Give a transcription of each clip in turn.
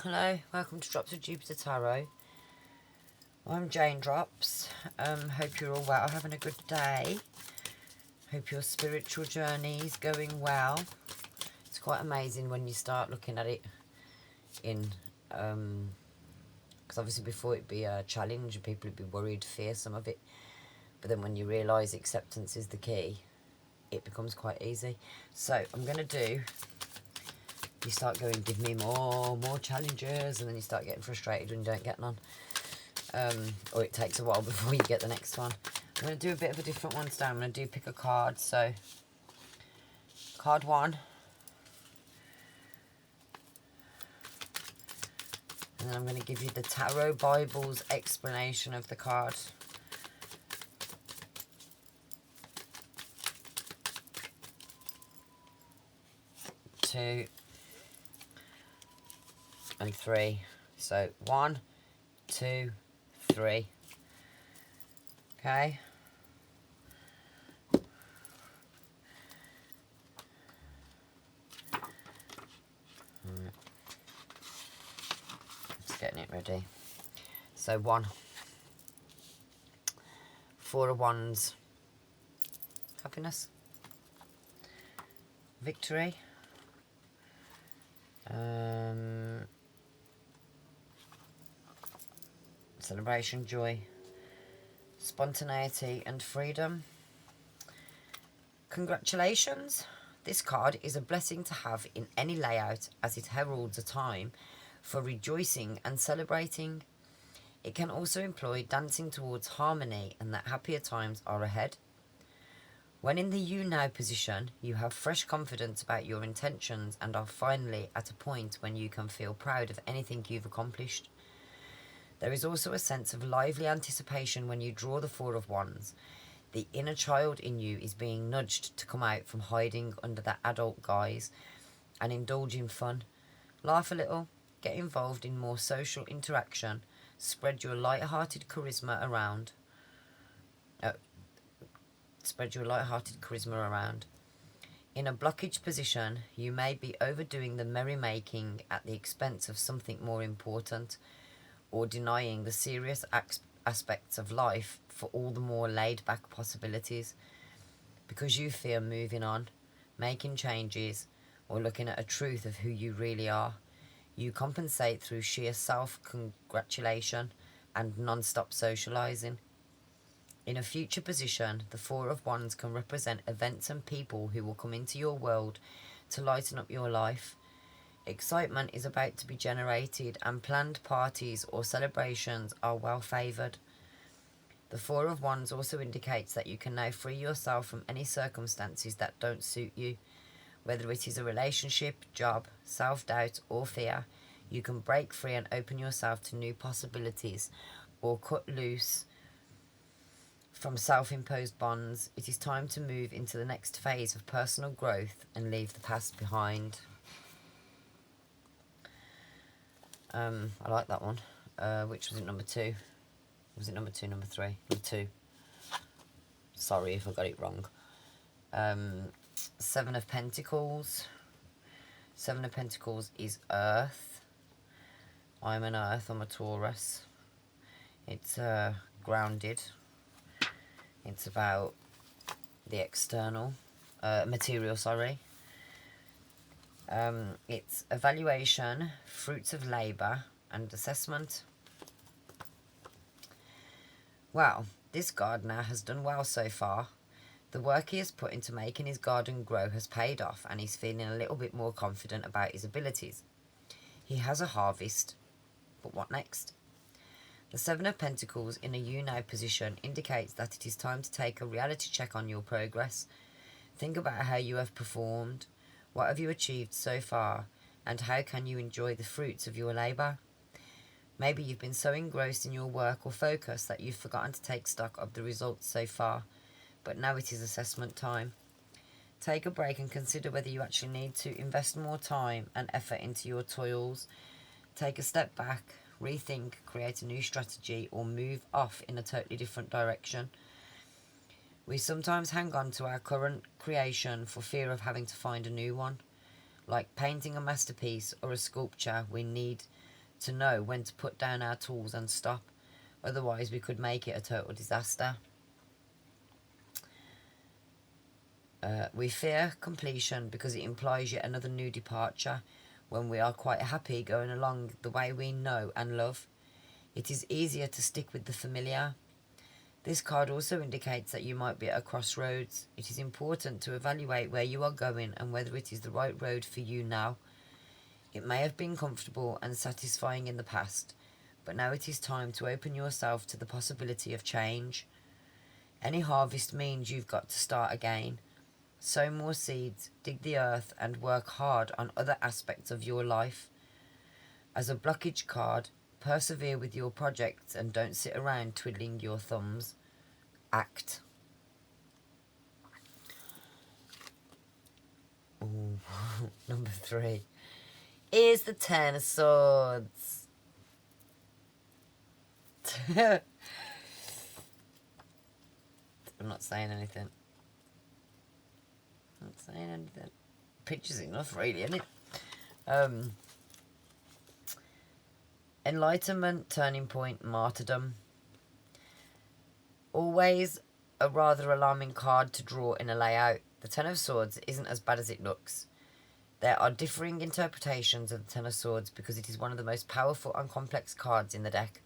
Hello, welcome to Drops of Jupiter Tarot. I'm Jane Drops. Hope you're all well, having a good day. Hope your spiritual journey is going well. It's quite amazing when you start looking at it in, because obviously before it'd be a challenge and people would be worried, fear some of it. But then when you realise acceptance is the key, it becomes quite easy. So I'm going to do... You start going, give me more challenges, and then you start getting frustrated when you don't get none. Or it takes a while before you get the next one. I'm going to do a bit of a different one today. I'm going to pick a card. So, card 1. And then I'm going to give you the Tarot Bible's explanation of the card. Two and 3. So 1, 2, 3. Okay. Just getting it ready. So 1. 4 of Wands. Happiness. Victory. Celebration, joy, spontaneity and freedom. Congratulations! This card is a blessing to have in any layout as it heralds a time for rejoicing and celebrating. It can also employ dancing towards harmony and that happier times are ahead. When in the you now position, you have fresh confidence about your intentions and are finally at a point when you can feel proud of anything you've accomplished. There is also a sense of lively anticipation when you draw the 4 of Wands. The inner child in you is being nudged to come out from hiding under that adult guise and indulge in fun. Laugh a little, get involved in more social interaction, spread your light-hearted charisma around. In a blockage position, you may be overdoing the merrymaking at the expense of something more important, or denying the serious aspects of life for all the more laid-back possibilities. Because you fear moving on, making changes, or looking at a truth of who you really are, you compensate through sheer self-congratulation and non-stop socialising. In a future position, the 4 of Wands can represent events and people who will come into your world to lighten up your life. Excitement is about to be generated and planned parties or celebrations are well favoured. The 4 of Wands also indicates that you can now free yourself from any circumstances that don't suit you. Whether it is a relationship, job, self-doubt or fear, you can break free and open yourself to new possibilities or cut loose from self-imposed bonds. It is time to move into the next phase of personal growth and leave the past behind. I like that one. Which was it, number 2? Was it number 2, number 3? Number 2. Sorry if I got it wrong. 7 of Pentacles. 7 of Pentacles is Earth. I'm an Earth, I'm a Taurus. It's grounded. It's about the external material, sorry. It's evaluation, fruits of labour and assessment. Well, this gardener has done well so far. The work he has put into making his garden grow has paid off and he's feeling a little bit more confident about his abilities. He has a harvest, but what next? The 7 of Pentacles in a you now position indicates that it is time to take a reality check on your progress. Think about how you have performed. What have you achieved so far, and how can you enjoy the fruits of your labour? Maybe you've been so engrossed in your work or focus that you've forgotten to take stock of the results so far, but now it is assessment time. Take a break and consider whether you actually need to invest more time and effort into your toils. Take a step back, rethink, create a new strategy, or move off in a totally different direction. We sometimes hang on to our current creation for fear of having to find a new one. Like painting a masterpiece or a sculpture, we need to know when to put down our tools and stop. Otherwise, we could make it a total disaster. We fear completion because it implies yet another new departure when we are quite happy going along the way we know and love. It is easier to stick with the familiar. This card also indicates that you might be at a crossroads. It is important to evaluate where you are going and whether it is the right road for you now. It may have been comfortable and satisfying in the past, but now it is time to open yourself to the possibility of change. Any harvest means you've got to start again. Sow more seeds, dig the earth, and work hard on other aspects of your life. As a blockage card, persevere with your projects and don't sit around twiddling your thumbs. Act. Ooh. Number 3 is the Ten of Swords. I'm not saying anything. Not saying anything. Picture's enough, really, isn't it? Enlightenment, turning point, martyrdom. Always a rather alarming card to draw in a layout. The Ten of Swords isn't as bad as it looks. There are differing interpretations of the Ten of Swords because it is one of the most powerful and complex cards in the deck.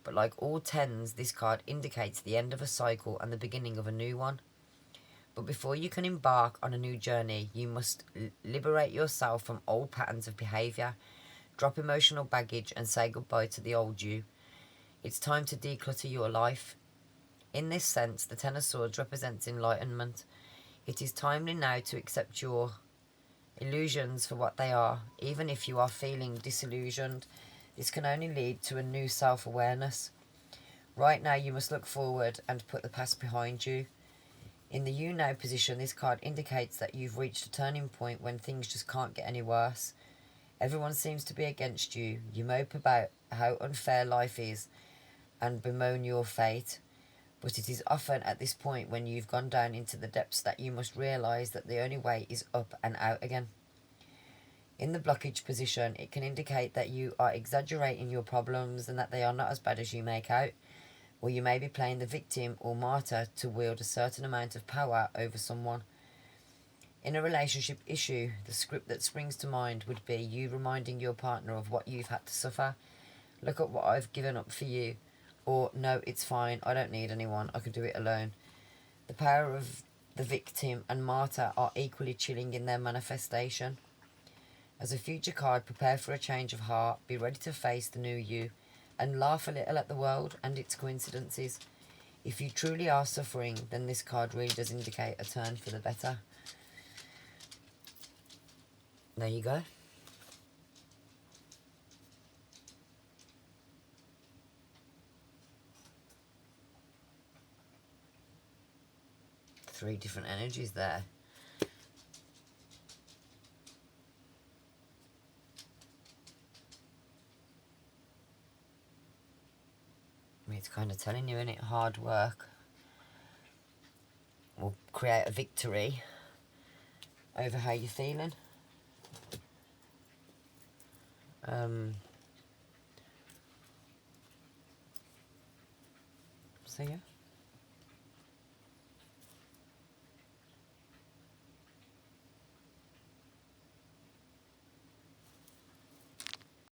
But like all tens, this card indicates the end of a cycle and the beginning of a new one. But before you can embark on a new journey, you must liberate yourself from old patterns of behaviour, drop emotional baggage, and say goodbye to the old you. It's time to declutter your life. In this sense, the Ten of Swords represents enlightenment. It is timely now to accept your illusions for what they are, even if you are feeling disillusioned. This can only lead to a new self-awareness. Right now, you must look forward and put the past behind you. In the you now position, this card indicates that you've reached a turning point when things just can't get any worse. Everyone seems to be against you. You mope about how unfair life is and bemoan your fate. But it is often at this point when you've gone down into the depths that you must realise that the only way is up and out again. In the blockage position, it can indicate that you are exaggerating your problems and that they are not as bad as you make out. Or you may be playing the victim or martyr to wield a certain amount of power over someone. In a relationship issue, the script that springs to mind would be you reminding your partner of what you've had to suffer. Look at what I've given up for you. Or, no, it's fine, I don't need anyone, I can do it alone. The power of the victim and martyr are equally chilling in their manifestation. As a future card, prepare for a change of heart, be ready to face the new you, and laugh a little at the world and its coincidences. If you truly are suffering, then this card really does indicate a turn for the better. There you go. Three different energies there. It's kind of telling you, innit? Hard work will create a victory over how you're feeling. So yeah.